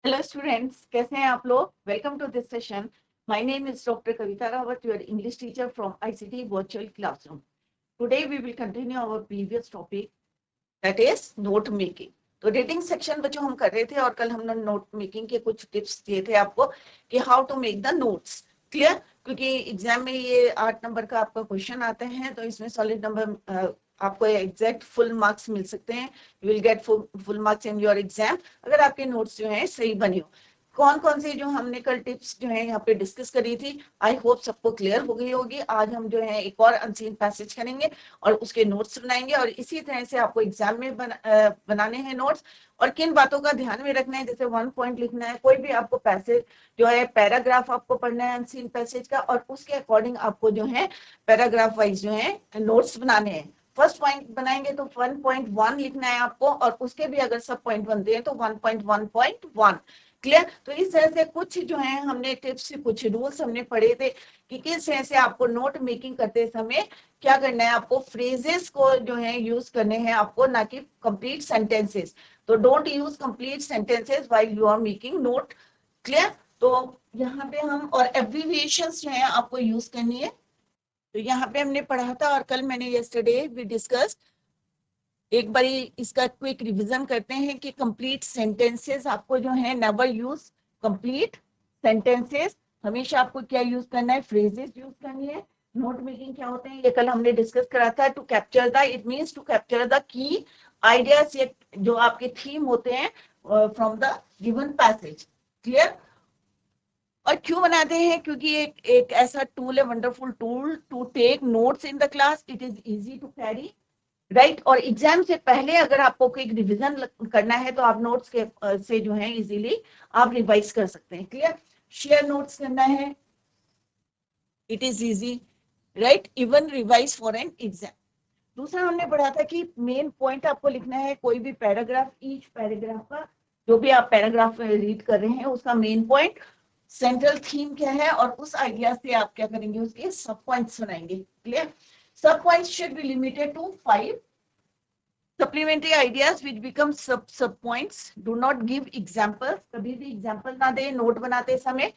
Hello students, कैसे हैं आप लोग? Welcome to this session. My name is Dr. Kavita Rawat, your English teacher from ICT Virtual Classroom. Today we will continue our previous topic, that is note making. तो reading section बच्चों हम कर रहे थे और कल हमने नोट मेकिंग के कुछ टिप्स दिए थे आपको कि how to make the notes clear, क्योंकि एग्जाम में ये 8 नंबर का आपका क्वेश्चन आते हैं तो इसमें सॉलिड नंबर आपको एग्जैक्ट फुल मार्क्स मिल सकते हैं. You will get full marks in your exam अगर आपके नोट्स जो हैं सही बने हो. कौन कौन से जो हमने कल टिप्स जो है यहाँ पे डिस्कस करी थी, आई होप सबको क्लियर हो गई होगी. आज हम जो है एक और अनसीन पैसेज करेंगे और उसके नोट्स बनाएंगे और इसी तरह से आपको एग्जाम में बनाने हैं नोट्स. और किन बातों का ध्यान में रखना है, जैसे 1 पॉइंट लिखना है, कोई भी आपको पैसेज जो है पैराग्राफ आपको पढ़ना है अनसीन पैसेज का और उसके अकॉर्डिंग आपको जो है पैराग्राफ वाइज जो है नोट्स बनाने हैं. फर्स्ट पॉइंट बनाएंगे तो 1.1 लिखना है आपको और उसके भी अगर सब पॉइंट बनते हैं तो 1.1.1. क्लियर. तो इस तरह से कुछ जो है हमने टिप्स, कुछ रूल्स हमने पढ़े थे कि किस तरह से आपको नोट मेकिंग करते समय क्या करना है. आपको फ्रेजेस को जो है यूज करने हैं आपको, ना कि कंप्लीट सेंटेंसेस. तो don't use complete sentences while you are making note. Clear. तो यहाँ पे हम और एब्रिविएशंस जो है आपको यूज करनी है. तो यहाँ पे हमने पढ़ा था और कल मैंने यस्टरडे वी डिस्कस, एक बारी इसका क्विक रिवीजन करते हैं कि कंप्लीट सेंटेंसेस आपको जो है नेवर यूज कंप्लीट सेंटेंसेस. हमेशा आपको क्या यूज करना है, फ्रेजेस यूज करनी है. नोट मेकिंग क्या होते हैं ये कल हमने डिस्कस करा था. To capture the, it means to capture the key ideas, जो आपके थीम होते हैं from the given passage. Clear. और क्यों बनाते हैं, क्योंकि एक ऐसा टूल है, wonderful tool to take notes in the class. It is easy to carry, right. और एग्जाम से पहले अगर आपको कोई रिवीजन करना है तो आप नोट्स के से जो है इजीली आप रिवाइज कर सकते हैं. क्लियर. शेयर नोट्स करना है, it is easy, right. Even revise for an exam. दूसरा हमने पढ़ा था कि मेन पॉइंट आपको लिखना है, कोई भी पैराग्राफ, ईच पैराग्राफ का जो भी आप पैराग्राफ रीड कर रहे हैं उसका मेन पॉइंट, सेंट्रल थीम क्या है और उस आइडिया से आप क्या करेंगे, उसके सब पॉइंट्स बनाएंगे. क्लियर. सब points should be limited to 5 supplementary ideas which become sub points. Do not give examples, कभी भी एग्जांपल ना दे नोट बनाते समय.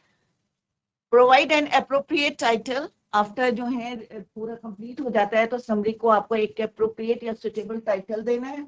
Provide an appropriate title, after जो है पूरा कंप्लीट हो जाता है तो समरी को आपको एक अप्रोप्रिएट या सुटेबल टाइटल देना है.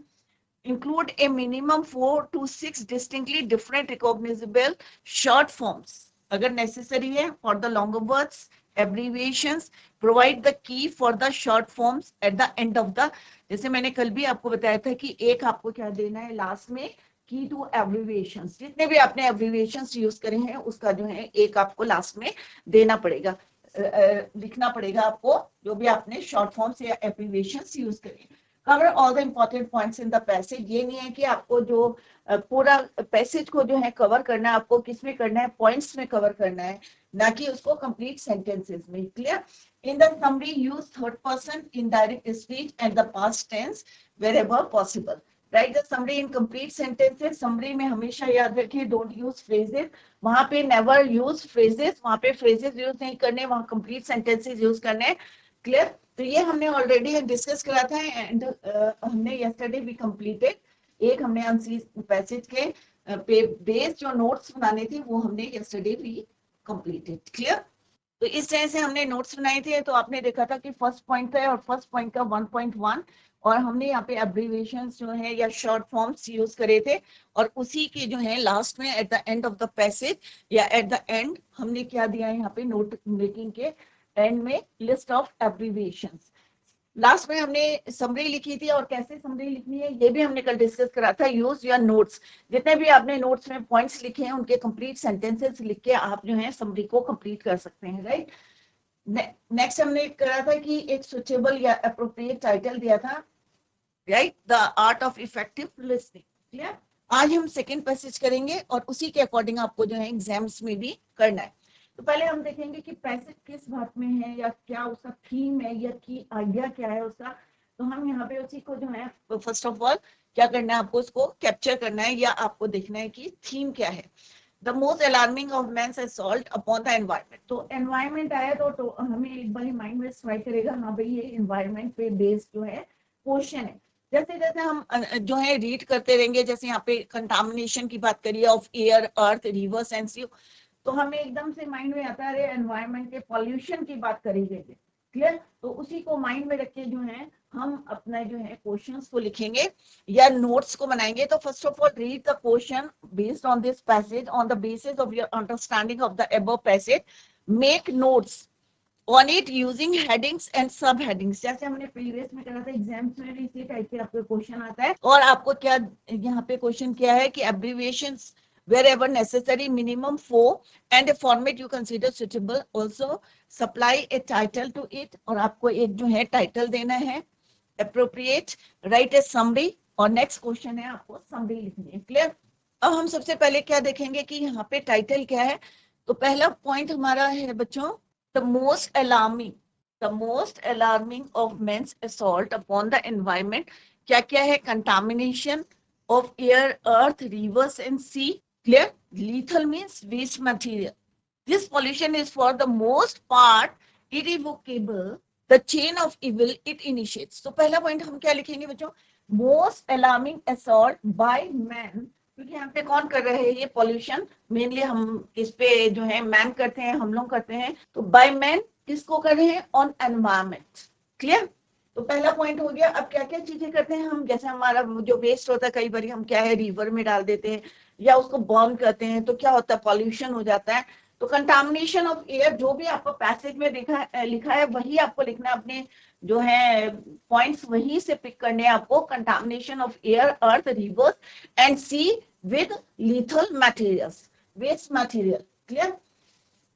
Include A minimum 4 to 6 distinctly different recognizable short forms अगर नेसेसरी है for the longer words, abbreviations. Provide the key for the short forms at the end of the, जैसे मैंने कल भी आपको बताया था कि एक आपको क्या देना है लास्ट में, की टू एब्रिविएशंस. जितने भी आपने एब्रिविएशंस यूज करे हैं उसका जो है एक आपको लास्ट में देना पड़ेगा, लिखना पड़ेगा आपको, जो भी आपने शॉर्ट फॉर्म्स या एब्रिविएशंस यूज करे. Cover all the important points in the passage. ये नहीं है कि आपको जो पूरा पैसेज को जो है कवर करना है, आपको किस में करना है, पॉइंट्स में कवर करना है, ना कि उसको कंप्लीट सेंटेंसेस में. Clear. In the summary use third person in direct speech and the past tense wherever possible. Write the summary in complete sentences. Summary में हमेशा याद रखिए डोंट यूज फ्रेजेस, वहां पे नेवर यूज फ्रेजेस, वहां पे phrases use नहीं करने, वहां कंप्लीट सेंटेंसेस यूज करने. क्लियर. तो ये हमने ऑलरेडी डिस्कस करा था एंड हमने यस्टरडे भी कंप्लीटेड. एक हमने अनसीन पैसेज के पे बेस्ड जो नोट्स बनाने थे वो हमने यस्टरडे भी कंप्लीटेड. क्लियर. तो इस तरह से हमने नोट्स बनाए थे. तो आपने देखा था कि फर्स्ट पॉइंट था और फर्स्ट पॉइंट का 1.1 और हमने यहाँ पे एब्रिविएशंस जो है या शॉर्ट फॉर्म्स यूज करे थे और उसी के जो है लास्ट में eight the end of the passage या एट द एंड हमने क्या दिया है यहाँ पे, नोट मेकिंग के एंड में लिस्ट ऑफ एब्रिविएशंस. लास्ट में हमने समरी लिखी थी और कैसे समरी लिखनी है ये भी हमने कल डिस्कस करा था. यूज योर नोट्स, जितने भी आपने नोट्स में पॉइंट्स लिखे हैं उनके कंप्लीट सेंटेंसेस लिख के आप जो है समरी को कंप्लीट कर सकते हैं. राइट. नेक्स्ट हमने करा था कि एक सुटेबल या अप्रोप्रिएट टाइटल दिया था. Right. The art of effective listening. Clear. आज हम सेकेंड पैसेज करेंगे और उसी के अकॉर्डिंग आपको जो है एग्जाम्स में भी करना है. तो पहले हम देखेंगे कि पैसेज किस बात में है या क्या उसका थीम है या की आइडिया क्या है उसका. तो हम यहाँ पे उसी को जो है फर्स्ट ऑफ ऑल क्या करना है, आपको उसको कैप्चर करना है या आपको देखना है कि थीम क्या है. The most alarming of man's assault upon the environment. तो एनवायरमेंट आया तो हमें एक बार माइंड में स्ट्राइक करेगा, हाँ भाई ये एनवायरमेंट पे बेस्ड जो है क्वेश्चन है. जैसे जैसे हम जो है रीड करते रहेंगे, जैसे यहाँ पे कंटामिनेशन की बात करिए of air, earth, rivers and sea, तो हमें एकदम से माइंड में आता है अरे एनवायरनमेंट के पॉल्यूशन की बात करी गई है। क्लियर? तो उसी को माइंड में रख के जो है हम अपना जो है क्वेश्चंस को लिखेंगे या नोट्स को बनाएंगे। तो first of all read the question based on this passage, on the basis of your understanding of the above passage, make notes on it using headings and सब हेडिंग्स। जैसे हमने प्रीवियस में करा था, एग्जाम्स में भी इसी टाइप के आपको क्वेश्चन आता है। और आपको क्या यहाँ पे क्वेश्चन क्या है कि abbreviations wherever necessary, minimum 4, and a format you consider suitable. Also supply a title to it, और आपको एक जो है टाइटल देना है appropriate. Write a summary, और नेक्स्ट क्वेश्चन है आपको समरी लिखनी है। क्लियर? अब हम सबसे पहले क्या देखेंगे कि यहाँ पे टाइटल क्या है। तो पहला पॉइंट हमारा है बच्चों, the most alarming of men's assault upon the environment. क्या क्या है? contamination of air, earth, rivers and sea. Clear? Lethal means waste material. This pollution is for the most part irrevocable. The chain of evil it initiates. तो पहला point हम क्या लिखेंगे बच्चों? Most alarming assault by man. क्योंकि यहाँ पे कौन कर रहे हैं ये पॉल्यूशन? मेनली हम इस पे जो है मैन करते हैं, हम लोग करते हैं। तो बाय मैन किसको कर रहे हैं? On environment. क्लियर? तो पहला पॉइंट हो गया। अब क्या क्या चीजें करते हैं हम? जैसे हमारा जो वेस्ट होता है कई बार हम क्या है रिवर में डाल देते हैं या उसको बर्न करते हैं, तो क्या होता है? पॉल्यूशन हो जाता है। तो कंटामिनेशन ऑफ एयर, जो भी आपको पैसेज में लिखा है वही आपको लिखना है। अपने जो है पॉइंट्स वहीं से पिक करने हैं आपको। Contamination of air, earth, rivers and sea with lethal materials, waste material. Clear?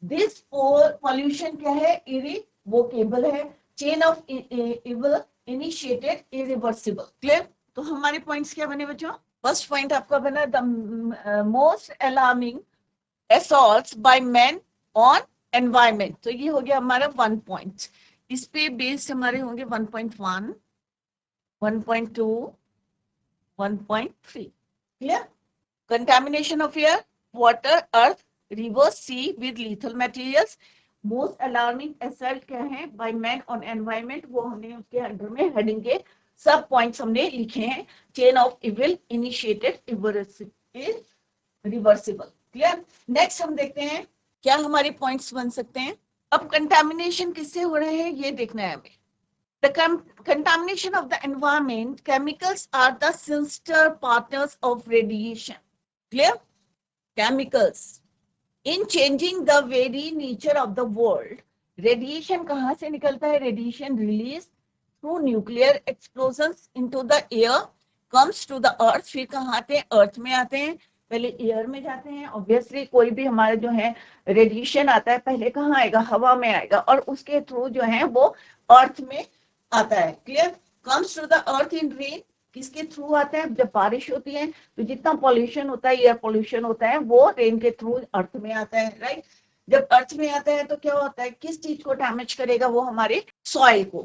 This pollution क्या है? इरिवोकेबल है। Chain of evil initiated, irreversible. Clear? तो हमारे पॉइंट्स क्या बने बच्चों? फर्स्ट पॉइंट आपका बना the most alarming assaults by men on environment. तो ये हो गया हमारा 1 पॉइंट। इस पे बेस्ड हमारे होंगे 1.1, 1.2, 1.3। Clear? Contamination of air, water, earth, river, sea with lethal materials. Most alarming assault क्या है? बाय मैन ऑन एनवायरमेंट, वो हमने उसके अंडर में हेडिंग के सब पॉइंट्स हमने लिखे हैं। Chain of evil initiated, reversible. Clear? Next हम देखते हैं क्या हमारे पॉइंट्स बन सकते हैं। अब कंटामिनेशन किससे हो रहे हैं ये देखना है हमें। The contamination of the environment, chemicals are the sister partners of radiation. Clear? Chemicals in changing the very nature of the world. Radiation कहाँ से निकलता है? Radiation released through nuclear explosions into the air comes to the earth. फिर कहाँ आते हैं? अर्थ में आते हैं। पहले एयर में जाते हैं। ऑब्वियसली कोई भी हमारा जो है रेडिएशन आता है पहले कहाँ आएगा? हवा में आएगा, और उसके थ्रू जो है वो अर्थ में आता है। Clear? Comes to the earth in rain, किसके थ्रू आता है? जब बारिश होती है तो जितना पॉल्यूशन होता है, एयर पॉल्यूशन होता है, वो रेन के थ्रू अर्थ में आता है। राइट? जब अर्थ में आता है तो क्या होता है? किस चीज को डैमेज करेगा? वो हमारे सॉइल को।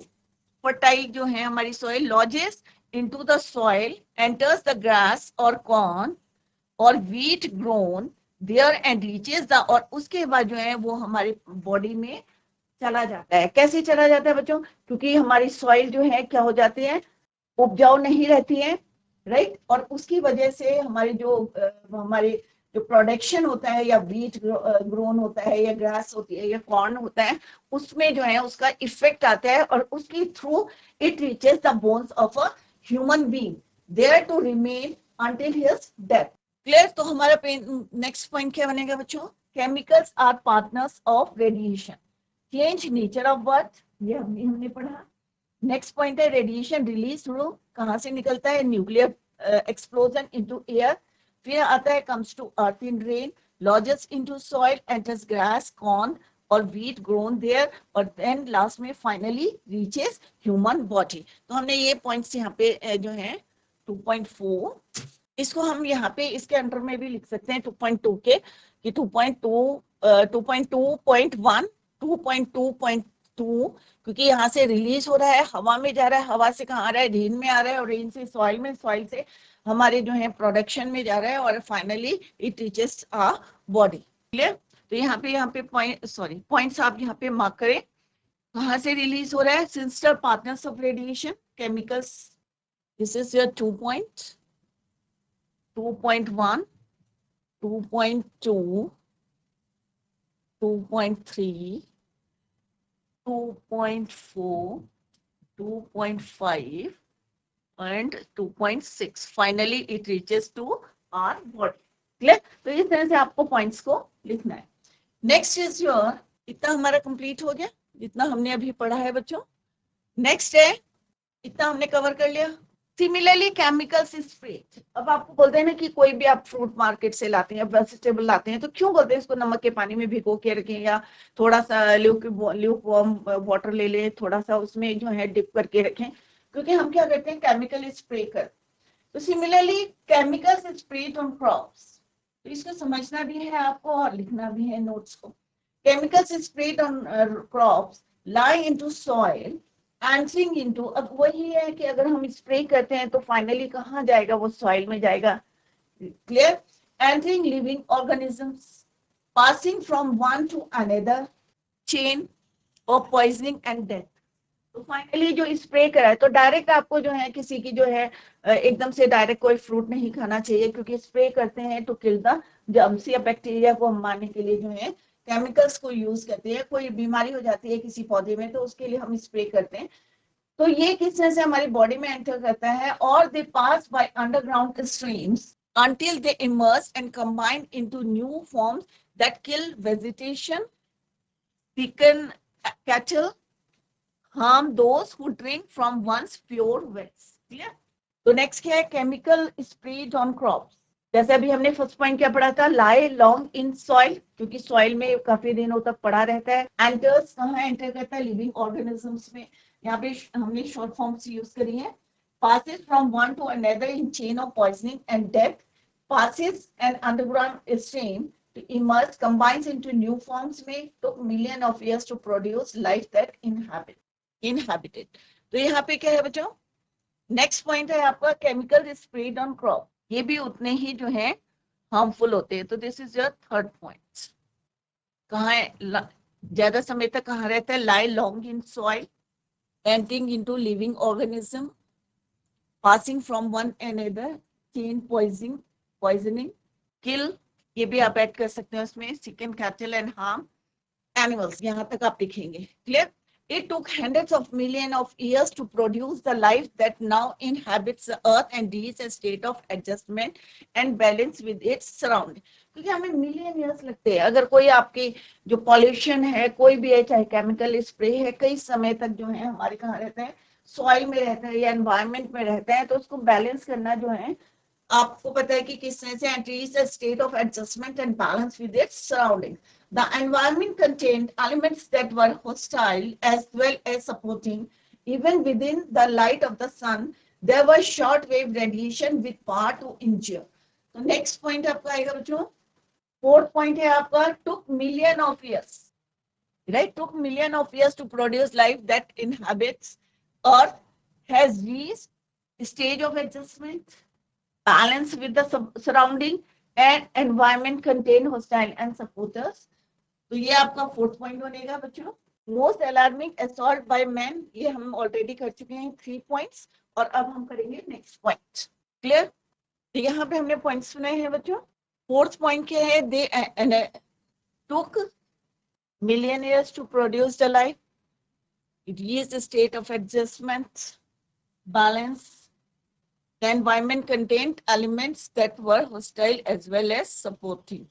फर्टाइल जो है हमारी soil lodges into the soil, enters the grass और कॉर्न और wheat grown there and reaches the, और उसके बाद जो है वो हमारी बॉडी में चला जाता है। कैसे चला जाता है बच्चों? क्योंकि हमारी सॉइल जो है क्या हो जाती है? उपजाऊ नहीं रहती है। राइट? और उसकी वजह से हमारी जो प्रोडक्शन होता है, या व्हीट ग्रोन होता है, या ग्रास होती है, या कॉर्न होता है, उसमें जो है उसका इफेक्ट आता है, और उसके through it reaches the bones of a human being there to remain until his death. Clear? तो हमारा नेक्स्ट पॉइंट क्या बनेगा बच्चों? Chemicals are partners of radiation, change nature of birth, ये हमने पढ़ा। नेक्स्ट पॉइंट है रेडिएशन रिलीज थ्रू, कहां से निकलता है? Nuclear explosion into air. फिर आता है comes to earth in rain, lodges into soil, enters grass, corn और व्हीट ग्रोन देयर, और देन लास्ट में फाइनली रीचेस ह्यूमन बॉडी। तो हमने ये पॉइंट्स यहाँ पे जो है 2.4, इसको हम यहाँ पे इसके अंडर में भी लिख सकते हैं 2.2 के, कि 2.2, 2.2.1, 2.2.2, क्योंकि यहाँ से रिलीज हो रहा है, हवा में जा रहा है, हवा से कहाँ आ रहा है? रेन में आ रहा है, और रेन से सॉइल में, सॉइल से हमारे जो है प्रोडक्शन में जा रहा है, और finally it reaches a body. Clear? तो यहाँ पे पॉइंट्स आप यहाँ पे मार्क करें। कहाँ से रिलीज हो रहा है? Sister partners of radiation, chemicals This is your 2.1, 2.2, 2.3, 2.4, 2.5 and 2.6. Finally, it reaches to our body. Clear? तो इस तरह से आपको पॉइंट्स को लिखना है. नेक्स्ट इज योर, इतना हमारा कंप्लीट हो गया जितना हमने अभी पढ़ा है बच्चों. नेक्स्ट है, इतना हमने कवर कर लिया. Similarly chemicals is free. अब आपको बोलते हैं ना कि कोई भी आप फ्रूट मार्केट से लाते हैं, वेजिटेबल लाते हैं, तो क्यों बोलते हैं इसको नमक के पानी में भिगो के रखें या थोड़ा सा ल्यूक वार्म वाटर ले लें, थोड़ा सा उसमें जो है डिप करके रखें, क्योंकि हम क्या करते हैं, केमिकल स्प्रे कर. तो similarly chemicals is spread on crops. तो इसको समझना भी है आपको और लिखना भी है नोट्स को. Chemicals is spread on crops lie into soil entering into. अब वही है कि अगर हम स्प्रे करते हैं तो फाइनली कहाँ जाएगा, वो सॉइल में जाएगा. Clear? Entering living organisms, passing from one two another chain of poisoning and death. तो फाइनली जो स्प्रे करा है, तो डायरेक्ट आपको जो है किसी की जो है एकदम से डायरेक्ट कोई फ्रूट नहीं खाना चाहिए, क्योंकि स्प्रे करते हैं तो किल द जर्म्स या बैक्टीरिया को हम मारने के लिए जो है केमिकल्स को यूज करते हैं. कोई बीमारी हो जाती है किसी पौधे में तो उसके लिए हम स्प्रे करते हैं. तो ये किस तरह से हमारी बॉडी में एंटर करता है, और they pass by underground streams until they emerge and combine into new forms that kill vegetation, sicken cattle, harm those who drink from once pure wells. Clear? तो नेक्स्ट क्या है, केमिकल स्प्रेड ऑन क्रॉप्स. जैसे अभी हमने first point क्या पढ़ा था, लाई long in soil, क्योंकि सॉइल में काफी दिनों तक पड़ा रहता है. एंटर्स कहाँ एंटर करता है, लिविंग ऑर्गेनिजम्स में. यहाँ पे हमने शॉर्ट फॉर्म्स यूज करी है. passes from one to another in chain of poisoning and death, passes an underground stream to emerge, combines into new forms, may took million of years to produce life that inhabited. तो यहाँ पे क्या है बच्चों, next point है आपका chemical spread on crop. ये भी उतने ही जो है हार्मफुल होते हैं. तो this is your third point. कहाँ है, ज्यादा समय तक कहाँ रहता है, lie long in soil, entering into living organism, passing from one another, chain poisoning, kill, ये भी आप ऐड कर सकते हैं उसमें, sicken cattle and harm animals. यहाँ तक आप लिखेंगे. Clear? It took hundreds of millions of years to produce the life that now inhabits the earth and reach a state of adjustment and balance with its surrounding. क्योंकि हमें million years लगते हैं. अगर कोई आपकी जो पॉल्यूशन है, कोई भी है, चाहे केमिकल स्प्रे है, कई समय तक जो है हमारे कहाँ रहता है, सॉइल में रहता है या एनवायरमेंट में रहता है. तो उसको बैलेंस करना जो है, आपको पता है कि किस तरह से, and reach a state of adjustment and balance with its surrounding. The environment contained elements that were hostile as well as supporting. Even within the light of the sun, there was short-wave radiation with power to injure. So next point आपका आएगा बच्चों. Fourth point है आपका, took million of years. Right? Took million of years to produce life that inhabits Earth, has reached stage of adjustment, balance with the surrounding, and environment contain hostile and supporters. तो ये आपका fourth point बनेगा बच्चों. Most alarming assault by man, ये हम already कर चुके हैं 3 पॉइंट्स, और अब हम करेंगे नेक्स्ट पॉइंट. क्लियर? तो यहाँ पे हमने पॉइंट्स सुने हैं बच्चों. फोर्थ पॉइंट क्या है, दे took million years to produce the life, it reached a state of adjustment, balance. The environment contained elements that were hostile as well as supporting.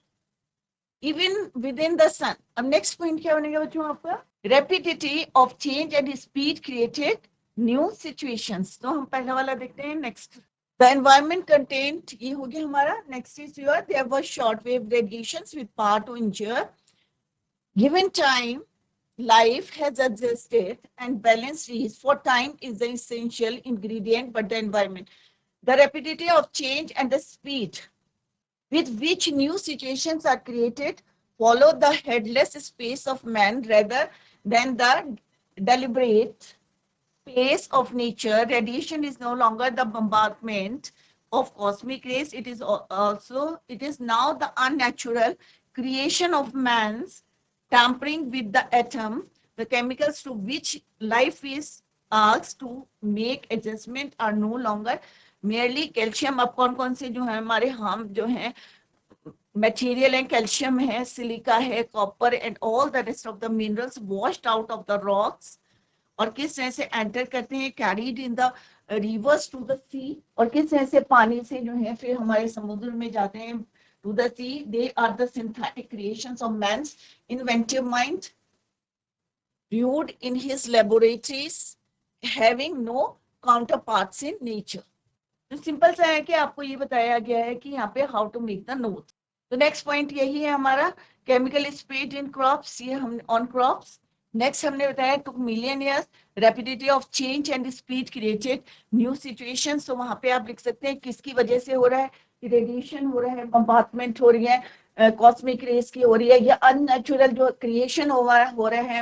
Even within the sun. अब next point क्या बनेगा बच्चों आपका, rapidity of change and speed created new situations. तो हम पहला वाला देखते हैं. next, the environment contained, ये हो गया हमारा. next is your, there were shortwave radiations with power to injure. Given time, life has adjusted and balance reached. For time is the essential ingredient, but the environment, the rapidity of change and the speed with which new situations are created follow the headless space of man rather than the deliberate pace of nature. Radiation is no longer the bombardment of cosmic rays. It is now the unnatural creation of man's tampering with the atom, the chemicals to which life is asked to make adjustment are no longer merely calcium. अब कौन कौन से जो है हमारे हम जो है मटेरियल है, कैल्शियम है, सिलिका है, copper and all the rest of the minerals washed out of the rocks, और किस तरह से एंटर करते हैं carried in the rivers to the sea, और किस तरह से पानी से जो है फिर हमारे समुद्र में जाते हैं to the sea. They are the synthetic creations of man's inventive mind viewed in his laboratories having no counterparts in nature. तो सिंपल सा है कि आपको ये बताया गया है कि यहाँ पे how to make the note. तो नेक्स्ट पॉइंट यही है हमारा, केमिकल स्प्रेड इन क्रॉप्स, ये हम ऑन क्रॉप्स. नेक्स्ट हमने बताया two million years, rapidity of change and speed created new situations. तो वहां पे आप लिख सकते हैं किसकी वजह से हो रहा है, रेडिएशन हो रहा है, बम्बार्टमेंट हो रही है, कॉस्मिक रेस की हो रही है, या अननेचुरल जो क्रिएशन हो रहा है,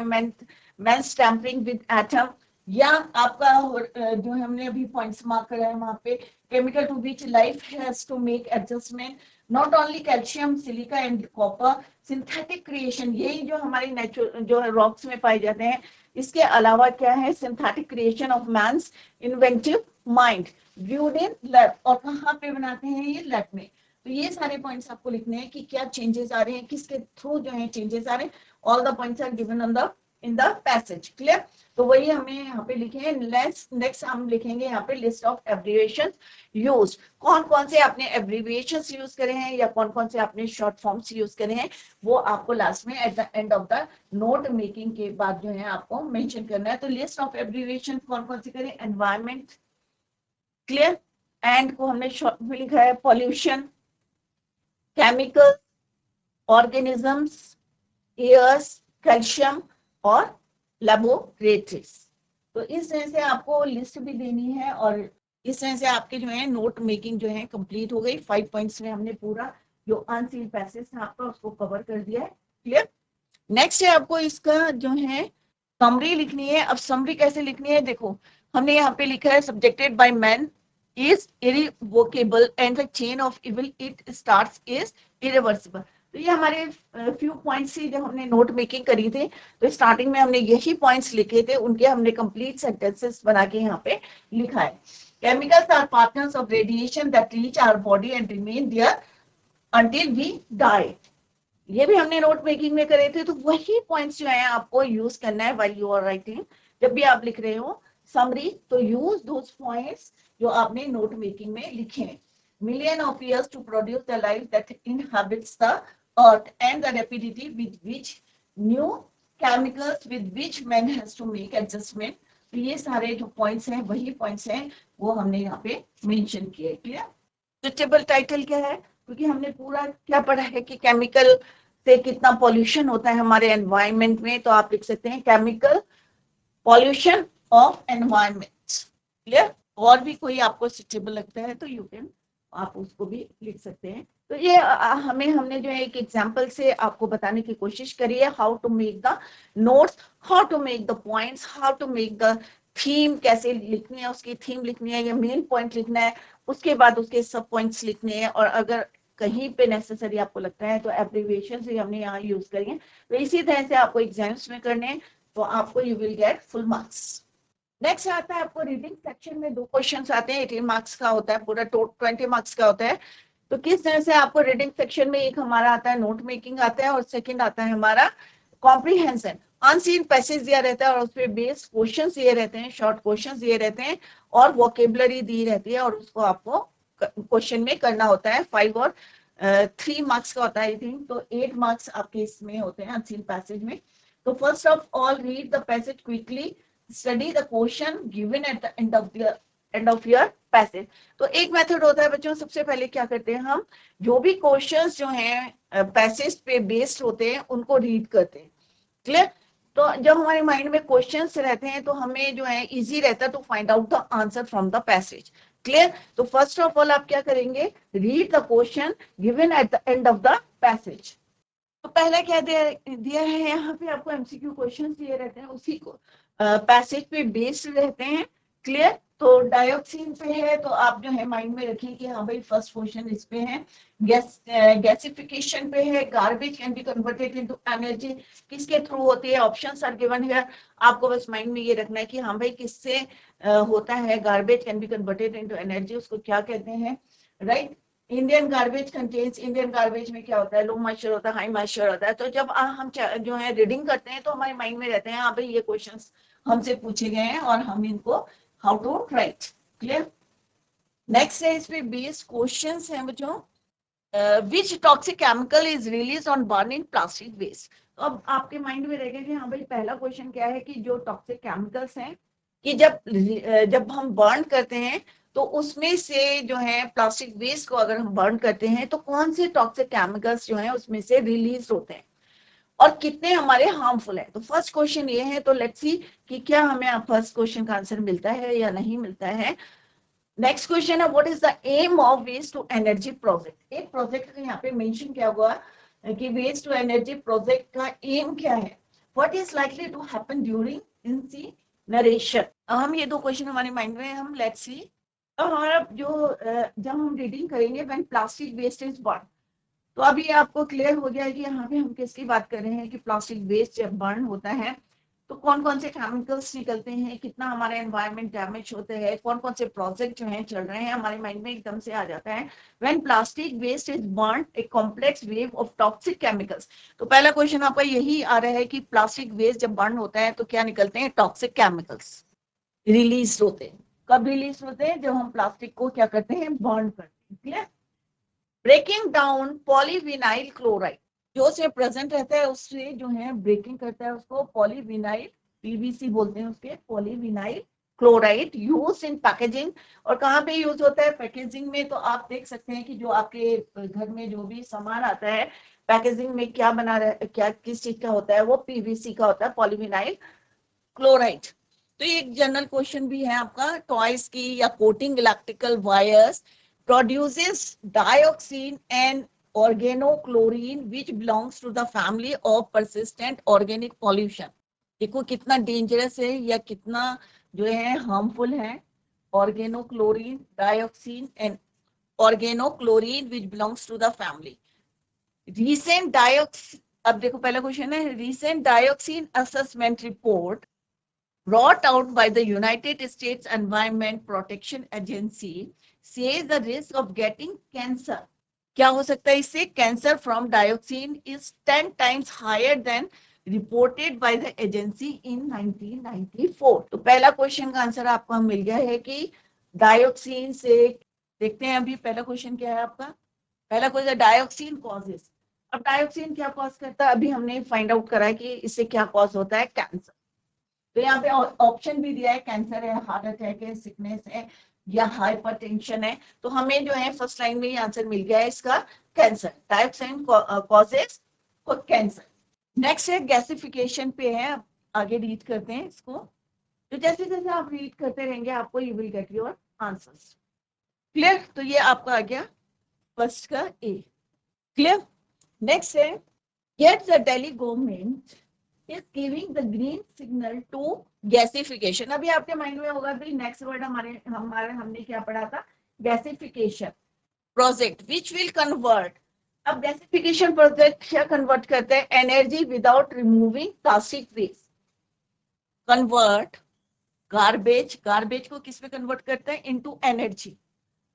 मैंस टैम्परिंग विद एटम, या आपका जो हमने अभी पॉइंट्स मार्क करा है वहां पे chemical to which life has to make adjustment, not only calcium, silica and copper, synthetic creation, यही जो हमारे नेचुरल जो रॉक्स में पाए जाते हैं. इसके अलावा क्या है, synthetic creation of man's inventive mind viewed in lab, और कहाँ पे बनाते हैं ये, लैब में. तो ये सारे पॉइंट्स आपको लिखने हैं कि क्या चेंजेस आ रहे हैं, किसके थ्रू जो है चेंजेस आ रहे हैं. All the points are given on the in the passage. Clear. तो वही हमें यहाँ पे लिखे हैं. नेक्स्ट हम लिखेंगे यहाँ पे लिस्ट ऑफ एब्रिविएशंस यूज्ड. कौन कौन से आपने एब्रिविएशंस यूज करे हैं या कौन कौन से आपने शॉर्ट फॉर्म्स यूज करे हैं, वो आपको लास्ट में eight the end of the note making के बाद जो है आपको मेंशन करना है. तो लिस्ट ऑफ एब्रिविएशन कौन कौन से करें, एनवायरमेंट, क्लियर, एंड को हमने शॉर्ट में लिखा है pollution, chemical, organisms, airs, calcium और लैबोरेटरीज. तो इस तरह से आपको लिस्ट भी देनी है और इस तरह से आपके जो है नोट मेकिंग जो है कंप्लीट हो गई. 5 पॉइंट्स में हमने पूरा जो अनसीन पैसेज था आपका उसको कवर कर दिया है. क्लियर. नेक्स्ट है आपको इसका जो है समरी लिखनी है. अब समरी कैसे लिखनी है, देखो हमने यहाँ पे लिखा है subjected by man is irrevocable and the chain of evil it starts is irreversible. तो ये हमारे फ्यू पॉइंट्स ही जब हमने नोट मेकिंग करी थी तो स्टार्टिंग में हमने यही पॉइंट्स लिखे थे, उनके हमने कंप्लीट सेंटेंसेस बना के यहाँ पे लिखा है. Chemicals are partners of radiation that reach our body and remain there until we die. ये भी हमने नोट मेकिंग में करे थे. तो वही पॉइंट्स जो है आपको यूज करना है व्हाइल यू आर राइटिंग. जब भी आप लिख रहे हो समरी तो यूज दोस पॉइंट्स जो आपने नोट मेकिंग में लिखे हैं. Million of years to produce the life that inhabits the earth and the rapidity with which new chemicals with which man has to make adjustment. तो ये सारे जो पॉइंट्स हैं वही पॉइंट्स हैं वो हमने यहाँ पे मेंशन किए. क्लियर. सुटेबल टाइटल क्या है, क्योंकि हमने पूरा क्या पढ़ा है कि केमिकल से कितना पॉल्यूशन होता है हमारे एनवायरनमेंट में. तो आप लिख सकते हैं chemical pollution of environment. Clear. और भी कोई आपको सुटेबल लगता है तो यू कैन आप उसको भी लिख सकते हैं. तो ये हमने जो है एक एग्जांपल से आपको बताने की कोशिश करी है how to make the notes, how to make the points, how to make the theme, कैसे लिखनी है, उसकी थीम लिखनी है या मेन पॉइंट लिखना है, उसके बाद उसके सब पॉइंट्स लिखने हैं. और अगर कहीं पे नेसेसरी आपको लगता है तो एब्रिविएशन से हमने यहाँ यूज करेंगे. तो इसी तरह से आपको एग्जाम्स में करने हैं तो आपको you will get full marks. Next आता है आपको रीडिंग सेक्शन में 2 क्वेश्चंस आते हैं. 18 मार्क्स का होता है, पूरा 20 मार्क्स का होता है. तो किस तरह से आपको रीडिंग सेक्शन में एक हमारा आता है नोट मेकिंग आता है और सेकंड आता है हमारा कॉम्प्रीहेंशन. अनसीन पैसेज दिया रहता है और उस पर बेस्ड क्वेश्चंस दिए रहते हैं, शॉर्ट क्वेश्चंस दिए रहते हैं और वोकेबलरी दी रहती है और उसको आपको क्वेश्चन में करना होता है. 5 और 3 मार्क्स का होता है आई थिंक. तो 8 मार्क्स आपके इसमें होते हैं अनसीन पैसेज में. तो first of all read the passage quickly, study the question given at the end of your passage. तो एक मेथड होता है बच्चों, सबसे पहले क्या करते हैं हम जो भी क्वेश्चंस जो हैं पैसेज पे बेस्ड होते हैं उनको रीड करते हैं. क्लियर. तो जब हमारे माइंड में क्वेश्चंस रहते हैं तो हमें जो है इजी रहता है to find out the answer from the passage. Clear. तो फर्स्ट ऑफ ऑल आप क्या करेंगे, read the question given at the end of the passage. तो पहला क्या दिया है यहाँ पे आपको एमसीक्यू क्वेश्चंस दिए रहते हैं, उसी को पैसेज पे बेस्ड रहते हैं. क्लियर। तो डायोक्सिन पे है तो आप जो है माइंड में रखिए कि हाँ भाई फर्स्ट क्वेश्चन इस पे है। गैसिफिकेशन पे है, garbage can be converted into energy, किसके थ्रू होती है, ऑप्शंस आर गिवन हियर। आपको बस माइंड में ये रखना है कि हाँ भाई किससे होता है, garbage can be converted into energy, उसको क्या कहते हैं, right. Indian garbage contains, Indian garbage में क्या होता है, लो मॉइस्चर होता है, हाई मॉइस्चर होता है। तो जब हम जो है रीडिंग करते हैं तो हमारे माइंड में रहते हैं हाँ भाई ये क्वेश्चंस हमसे पूछे गए हैं और हम इनको how to write. Clear. Next है इस पे बेस्ड क्वेश्चंस हैं बच्चों। Which toxic chemical is release on burning plastic waste. तो अब आपके माइंड में रहेगा कि हाँ भाई पहला क्वेश्चन क्या है कि जो टॉक्सिक केमिकल्स हैं कि जब हम बर्न करते हैं तो उसमें से जो है प्लास्टिक वेस्ट को अगर हम बर्न करते हैं तो कौन से टॉक्सिक केमिकल्स जो है उसमें से रिलीज होते हैं और कितने हमारे हार्मफुल है। तो फर्स्ट क्वेश्चन ये है, तो लेट्स सी कि क्या हमें फर्स्ट क्वेश्चन का आंसर मिलता है या नहीं मिलता है। नेक्स्ट क्वेश्चन है what is the aim of waste to energy project. एक प्रोजेक्ट का यहाँ पे मेंशन किया हुआ कि वेस्ट टू एनर्जी प्रोजेक्ट का एम क्या है, what is likely to happen during incineration. हम ये दो क्वेश्चन हमारे माइंड में, हम लेट्स सी। अब हमारा जो जब हम रीडिंग करेंगे when plastic waste is burn, तो अभी आपको क्लियर हो गया है कि यहाँ पे हम किसकी बात कर रहे हैं कि प्लास्टिक वेस्ट जब बर्न होता है तो कौन कौन से केमिकल्स निकलते हैं, कितना हमारा एनवायरनमेंट डैमेज होते हैं, कौन कौन से प्रोजेक्ट जो हैं चल रहे हैं, हमारे माइंड में एकदम से आ जाता है। When plastic waste is burn a complex wave of toxic chemicals. तो पहला क्वेश्चन आपका यही आ रहा है कि प्लास्टिक वेस्ट जब बर्न होता है तो क्या निकलते हैं, टॉक्सिक केमिकल्स रिलीज होते हैं। कब रिलीज होते हैं, जब हम प्लास्टिक को क्या करते हैं, बर्न करते हैं। Clear. Breaking down polyvinyl chloride, जो उसमें प्रेजेंट रहता है उससे जो है ब्रेकिंग करता है उसको पॉलीविनाइल, पीवीसी बोलते हैं उसके, polyvinyl chloride use in packaging. और कहाँ पे यूज होता है, पैकेजिंग में। तो आप देख सकते हैं कि जो आपके घर में जो भी सामान आता है पैकेजिंग में क्या बना रहा, क्या किस चीज का होता है, वो पीवीसी का होता है, पॉलीविनाइल क्लोराइड। तो ये एक जनरल क्वेश्चन भी है आपका, टॉयज की या coating electrical wires produces dioxin and organochlorine which belongs to the family of persistent organic pollution। देखो कितना डेंजरस है या कितना जो है हार्मफुल है। Organochlorine, dioxin and organochlorine which belongs to the family। recent dioxin, अब देखो पहला क्वेश्चन है, recent dioxin assessment report brought out by the United States Environment Protection Agency says the risk of getting cancer, क्या हो सकता है इससे, cancer from dioxin is 10 times higher than reported by the agency in 1994। तो पहला question का answer आपको मिल गया है कि डायोक्सिन से, देखते हैं अभी पहला क्वेश्चन क्या है आपका। पहला क्वेश्चन डायोक्सिन कॉजेस। अब डायोक्सिन क्या कॉज करता है, अभी हमने फाइंड आउट करा है कि इससे क्या कॉज होता है, कैंसर। तो यहाँ पे ऑप्शन भी दिया है, कैंसर है, हार्ट अटैक है, सिकनेस है या हाइपरटेंशन है। तो हमें जो है फर्स्ट लाइन में ही आंसर मिल गया है इसका, cancer. Dioxin causes cancer. Next है गैसिफिकेशन पे है, आगे रीड करते हैं इसको। तो जैसे जैसे आप रीड करते रहेंगे आपको you will get your answers. Clear. तो ये आपका आ गया फर्स्ट का ए। क्लियर। नेक्स्ट है yet the Delhi government is giving the green signal to gasification। अभी आपके माइंड में होगा भाई नेक्स्ट वर्ड हमने क्या पढ़ा था, gasification project which will convert. अब गैसिफिकेशन प्रोजेक्ट क्या कन्वर्ट करते हैं, energy without removing plastic waste. Convert garbage को किस में कन्वर्ट करते हैं, इनटू एनर्जी।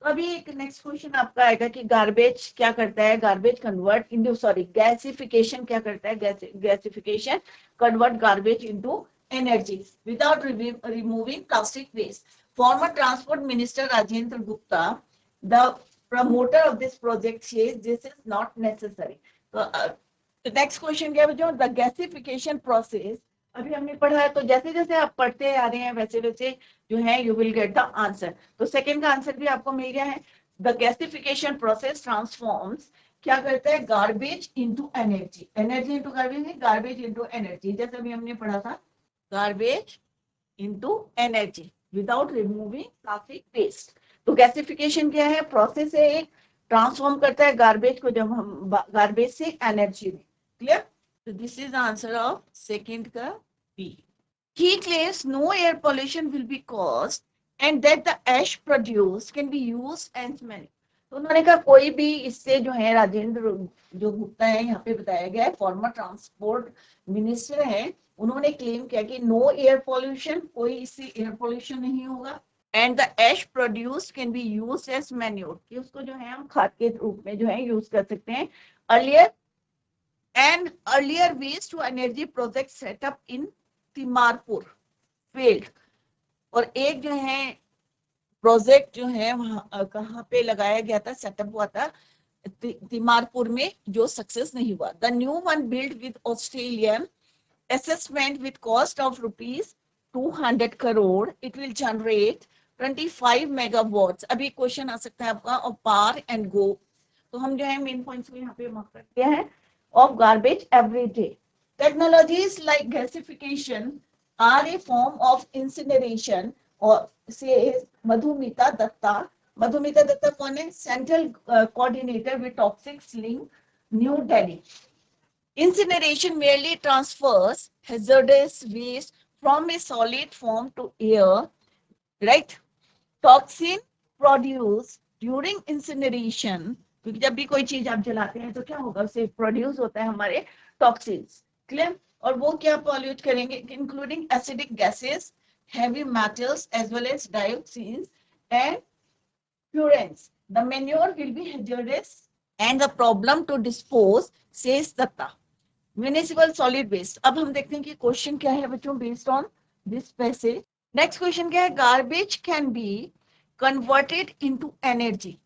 तो अभी एक नेक्स्ट क्वेश्चन आपका आएगा कि गार्बेज क्या करता है, garbage convert into, sorry gasification क्या करता है, gasification convert garbage into energy without removing plastic waste. Former transport minister Rajendra Gupta, the promoter of this project, says this is not necessary. तो नेक्स्ट क्वेश्चन क्या है बच्चों, द गैसिफिकेशन प्रोसेस। अभी हमने पढ़ा है, तो जैसे जैसे आप पढ़ते आ रहे हैं वैसे वैसे जो है you will get the answer. तो सेकंड का आंसर भी आपको मिल गया है। द गैसिफिकेशन प्रोसेस ट्रांसफॉर्म्स, क्या करता है, garbage into energy, energy into garbage, garbage into energy, जैसे अभी हमने पढ़ा था, garbage into energy without removing plastic waste. तो गैसिफिकेशन क्या है, प्रोसेस है एक, ट्रांसफॉर्म करता है गार्बेज को जब हम गार्बेज से एनर्जी में। क्लियर। तो this is the answer of second का B. He claims no air pollution will be caused and that the ash produced can be used as many. तो उन्होंने कहा कोई भी इससे जो है, राजेंद्र जो गुप्ता है यहाँ पे बताया गया है, फॉर्मर ट्रांसपोर्ट मिनिस्टर है, उन्होंने क्लेम किया कि नो एयर पॉल्यूशन, कोई इससे एयर पॉल्यूशन नहीं होगा, and the ash produced can be used as manure, कि उसको जो है हम खाद के रूप में जो है यूज कर सकते हैं. Earlier waste to energy project set up in Timarpur field, और एक जो है प्रोजेक्ट जो है वहां कहाँ पे लगाया गया था, सेटअप हुआ था तिमारपुर में, जो सक्सेस नहीं हुआ. The new one build with Australian assessment with cost of rupees 200 crore, it will generate 25 megawatts. अभी क्वेश्चन आ सकता है आपका of par and go. तो हम जो है मेन पॉइंट्स को यहाँ पे मार्क कर दिया है. of garbage every day. Technologies like gasification are a form of incineration, or says Madhumita Datta. Madhumita Datta कौन है? Central coordinator with Toxics Link, New Delhi. Incineration merely transfers hazardous waste from a solid form to air, right? Toxin produced during incineration, क्योंकि जब भी कोई चीज आप जलाते हैं तो क्या होगा, उससे प्रोड्यूस होता है हमारे टॉक्सिन्स. क्लियर? और वो क्या पॉल्यूट करेंगे, including acidic gases, heavy metals as well as dioxins and furans. The manure will be hazardous and the problem to dispose, says Datta. Municipal solid waste. अब हम देखते हैं कि क्वेश्चन क्या है बच्चों based on this passage. Next question क्या है, garbage can be converted into energy.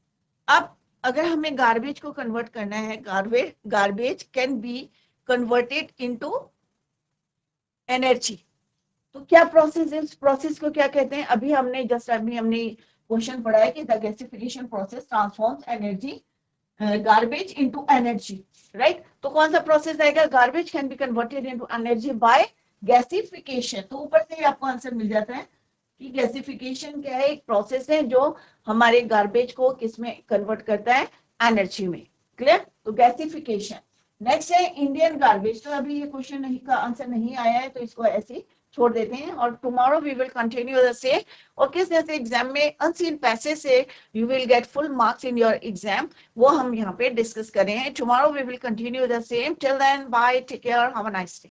अब अगर हमें गार्बेज को कन्वर्ट करना है, garbage can be converted into energy, तो क्या प्रोसेस है, इस प्रोसेस को क्या कहते हैं? अभी हमने क्वेश्चन पढ़ा है कि the gasification process transforms energy garbage into energy, right? तो कौन सा प्रोसेस आएगा? garbage can be converted into energy by gasification. तो ऊपर से ही आपको आंसर मिल जाता है कि गैसिफिकेशन क्या है, एक प्रोसेस है जो हमारे गार्बेज को किसमें कन्वर्ट करता है, एनर्जी में. क्लियर? तो गैसिफिकेशन. नेक्स्ट है इंडियन गार्बेज. तो अभी ये क्वेश्चन नहीं का आंसर नहीं आया है, तो इसको ऐसे छोड़ देते हैं, और tomorrow we will continue the same. और किस जैसे एग्जाम में अनसीन पैसेज से you will get full marks in your exam, वो हम यहाँ पे डिस्कस कर रहे हैं. Tomorrow we will continue the same. Till then bye, take care, have a nice day.